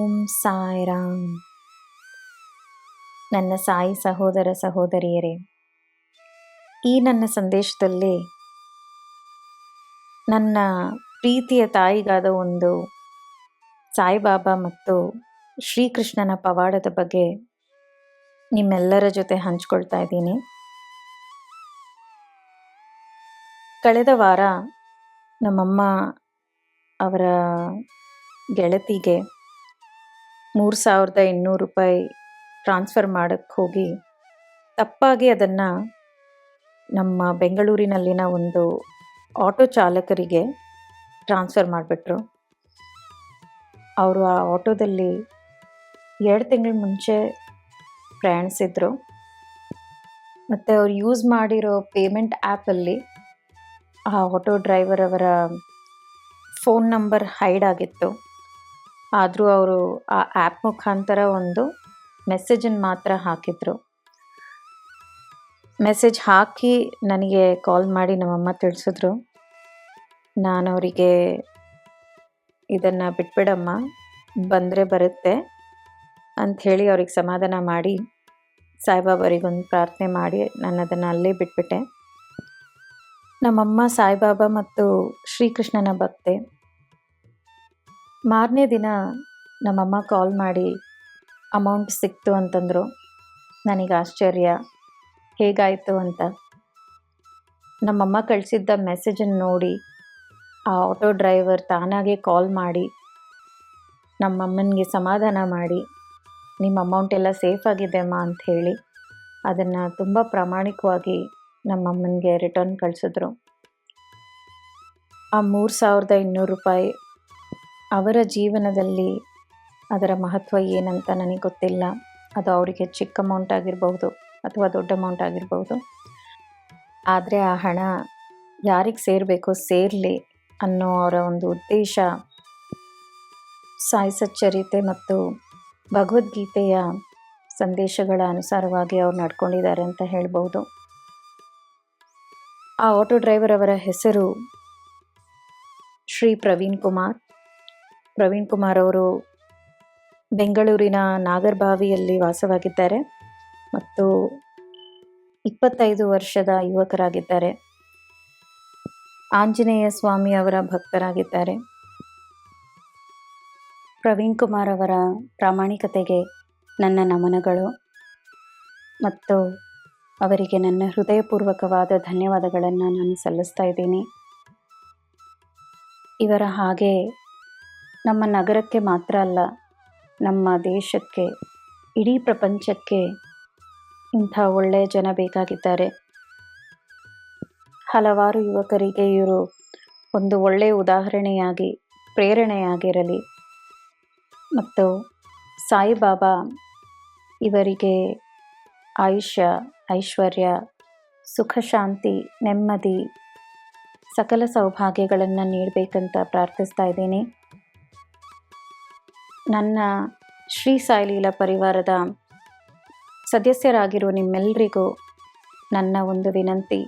ಓಂ ಸಾಯಿರಾಮ್. ನನ್ನ ಸಾಯಿ ಸಹೋದರ ಸಹೋದರಿಯರೇ, ಈ ನನ್ನ ಸಂದೇಶದಲ್ಲಿ ನನ್ನ ಪ್ರೀತಿಯ ತಾಯಿಗಾದ ಒಂದು ಸಾಯಿಬಾಬಾ ಮತ್ತು ಶ್ರೀಕೃಷ್ಣನ ಪವಾಡದ ಬಗ್ಗೆ ನಿಮ್ಮೆಲ್ಲರ ಜೊತೆ ಹಂಚ್ಕೊಳ್ತಾ ಇದ್ದೀನಿ. ಕಳೆದ ವಾರ ನಮ್ಮಮ್ಮ ಅವರ ಗೆಳತಿಗೆ 3,800 ರೂಪಾಯಿ ಟ್ರಾನ್ಸ್ಫರ್ ಮಾಡೋಕ್ಕೆ ಹೋಗಿ ತಪ್ಪಾಗಿ ಅದನ್ನು ನಮ್ಮ ಬೆಂಗಳೂರಿನಲ್ಲಿನ ಒಂದು ಆಟೋ ಚಾಲಕರಿಗೆ ಟ್ರಾನ್ಸ್ಫರ್ ಮಾಡಿಬಿಟ್ರು. ಅವರು ಆ ಆಟೋದಲ್ಲಿ 2 ತಿಂಗಳ ಮುಂಚೆ ಪ್ರಯಾಣಿಸಿದ್ರು ಮತ್ತು ಅವ್ರು ಯೂಸ್ ಮಾಡಿರೋ ಪೇಮೆಂಟ್ ಆ್ಯಪಲ್ಲಿ ಆ ಆಟೋ ಡ್ರೈವರ್ ಅವರ ಫೋನ್ ನಂಬರ್ ಹೈಡ್ ಆಗಿತ್ತು. ಆದರೂ ಅವರು ಆ ಆ್ಯಪ್ ಮುಖಾಂತರ ಒಂದು ಮೆಸೇಜನ್ನು ಮಾತ್ರ ಹಾಕಿದ್ರು. ಮೆಸೇಜ್ ಹಾಕಿ ನನಗೆ ಕಾಲ್ ಮಾಡಿ ನಮ್ಮಮ್ಮ ತಿಳಿಸಿದ್ರು, ನಾನು ಅವರಿಗೆ ಇದನ್ನು ಬಿಟ್ಬಿಡಮ್ಮ, ಬಂದರೆ ಬರುತ್ತೆ ಅಂಥೇಳಿ ಅವ್ರಿಗೆ ಸಮಾಧಾನ ಮಾಡಿ ಸಾಯಿಬಾಬಾರಿಗೊಂದು ಪ್ರಾರ್ಥನೆ ಮಾಡಿ ನಾನು ಅದನ್ನು ಅಲ್ಲೇ ಬಿಟ್ಬಿಟ್ಟೆ. ನಮ್ಮಮ್ಮ ಸಾಯಿಬಾಬಾ ಮತ್ತು ಶ್ರೀಕೃಷ್ಣನ ಭಕ್ತೆ. ಮಾರನೇ ದಿನ ನಮ್ಮಮ್ಮ ಕಾಲ್ ಮಾಡಿ ಅಮೌಂಟ್ ಸಿಕ್ತು ಅಂತಂದರು. ನನಗೆ ಆಶ್ಚರ್ಯ, ಹೇಗಾಯಿತು ಅಂತ. ನಮ್ಮಮ್ಮ ಕಳಿಸಿದ್ದ ಮೆಸೇಜನ್ನು ನೋಡಿ ಆ ಆಟೋ ಡ್ರೈವರ್ ತಾನಾಗೆ ಕಾಲ್ ಮಾಡಿ ನಮ್ಮಮ್ಮನಿಗೆ ಸಮಾಧಾನ ಮಾಡಿ, ನಿಮ್ಮ ಅಮೌಂಟ್ ಎಲ್ಲ ಸೇಫ್ ಆಗಿದೆ ಅಮ್ಮ ಅಂತ ಹೇಳಿ ಅದನ್ನು ತುಂಬ ಪ್ರಾಮಾಣಿಕವಾಗಿ ನಮ್ಮಮ್ಮನಿಗೆ ರಿಟರ್ನ್ ಕಳಿಸಿದ್ರು. ಆ 3,800 ರೂಪಾಯಿ ಅವರ ಜೀವನದಲ್ಲಿ ಅದರ ಮಹತ್ವ ಏನಂತ ನನಗೆ ಗೊತ್ತಿಲ್ಲ. ಅದು ಅವರಿಗೆ ಚಿಕ್ಕ ಅಮೌಂಟ್ ಆಗಿರ್ಬೋದು ಅಥವಾ ದೊಡ್ಡ ಅಮೌಂಟ್ ಆಗಿರ್ಬೋದು. ಆದರೆ ಆ ಹಣ ಯಾರಿಗೆ ಸೇರಬೇಕೋ ಸೇರಲಿ ಅನ್ನೋ ಅವರ ಒಂದು ಉದ್ದೇಶ ಸಾಯಿ ಸಚ್ಚರಿತೆ ಮತ್ತು ಭಗವದ್ಗೀತೆಯ ಸಂದೇಶಗಳ ಅನುಸಾರವಾಗಿ ಅವ್ರು ನಡ್ಕೊಂಡಿದ್ದಾರೆ ಅಂತ ಹೇಳ್ಬೋದು. ಆ ಆಟೋ ಡ್ರೈವರ್ ಅವರ ಹೆಸರು ಶ್ರೀ ಪ್ರವೀಣ್ ಕುಮಾರ್ ಅವರು ಬೆಂಗಳೂರಿನ ನಾಗರಬಾವಿಯಲ್ಲಿ ವಾಸವಾಗಿದ್ದಾರೆ ಮತ್ತು 25 ವರ್ಷದ ಯುವಕರಾಗಿದ್ದಾರೆ. ಆಂಜನೇಯ ಸ್ವಾಮಿ ಅವರ ಭಕ್ತರಾಗಿದ್ದಾರೆ. ಪ್ರವೀಣ್ ಕುಮಾರ್ ಅವರ ಪ್ರಾಮಾಣಿಕತೆಗೆ ನನ್ನ ನಮನಗಳು ಮತ್ತು ಅವರಿಗೆ ನನ್ನ ಹೃದಯಪೂರ್ವಕವಾದ ಧನ್ಯವಾದಗಳನ್ನು ನಾನು ಸಲ್ಲಿಸ್ತಾ ಇದ್ದೀನಿ. ಇವರ ಹಾಗೆ ನಮ್ಮ ನಗರಕ್ಕೆ ಮಾತ್ರ ಅಲ್ಲ, ನಮ್ಮ ದೇಶಕ್ಕೆ, ಇಡೀ ಪ್ರಪಂಚಕ್ಕೆ ಇಂಥ ಒಳ್ಳೆಯ ಜನ ಬೇಕಾಗಿದ್ದಾರೆ. ಹಲವಾರು ಯುವಕರಿಗೆ ಇವರು ಒಂದು ಒಳ್ಳೆಯ ಉದಾಹರಣೆಯಾಗಿ ಪ್ರೇರಣೆಯಾಗಿರಲಿ ಮತ್ತು ಸಾಯಿಬಾಬಾ ಇವರಿಗೆ ಆಯುಷ್ಯ, ಐಶ್ವರ್ಯ, ಸುಖ, ಶಾಂತಿ, ನೆಮ್ಮದಿ, ಸಕಲ ಸೌಭಾಗ್ಯಗಳನ್ನು ನೀಡಬೇಕಂತ ಪ್ರಾರ್ಥಿಸ್ತಾ ಇದ್ದೀನಿ. ನನ್ನ ಶ್ರೀ ಸಾಯಿಲೀಲಾ ಪರಿವಾರದ ಸದಸ್ಯರಾಗಿರುವ ನಿಮ್ಮೆಲ್ಲರಿಗೂ ನನ್ನ ಒಂದು ವಿನಂತಿ,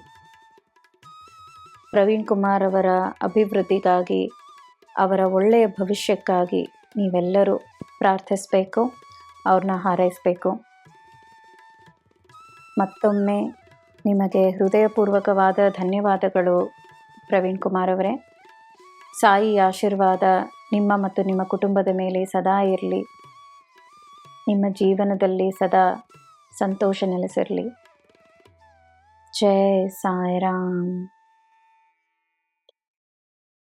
ಪ್ರವೀಣ್ ಕುಮಾರ್ ಅವರ ಅಭಿವೃದ್ಧಿಗಾಗಿ, ಅವರ ಒಳ್ಳೆಯ ಭವಿಷ್ಯಕ್ಕಾಗಿ ನೀವೆಲ್ಲರೂ ಪ್ರಾರ್ಥಿಸಬೇಕು, ಅವ್ರನ್ನ ಹಾರೈಸಬೇಕು. ಮತ್ತೊಮ್ಮೆ ನಿಮಗೆ ಹೃದಯಪೂರ್ವಕವಾದ ಧನ್ಯವಾದಗಳು ಪ್ರವೀಣ್ ಕುಮಾರ್ ಅವರೇ. ಸಾಯಿ ಆಶೀರ್ವಾದ ನಿಮ್ಮ ಮತ್ತು ನಿಮ್ಮ ಕುಟುಂಬದ ಮೇಲೆ ಸದಾ ಇರಲಿ. ನಿಮ್ಮ ಜೀವನದಲ್ಲಿ ಸದಾ ಸಂತೋಷ ನೆಲೆಸಿರಲಿ. ಜೈ ಸಾಯಿರಾಮ್.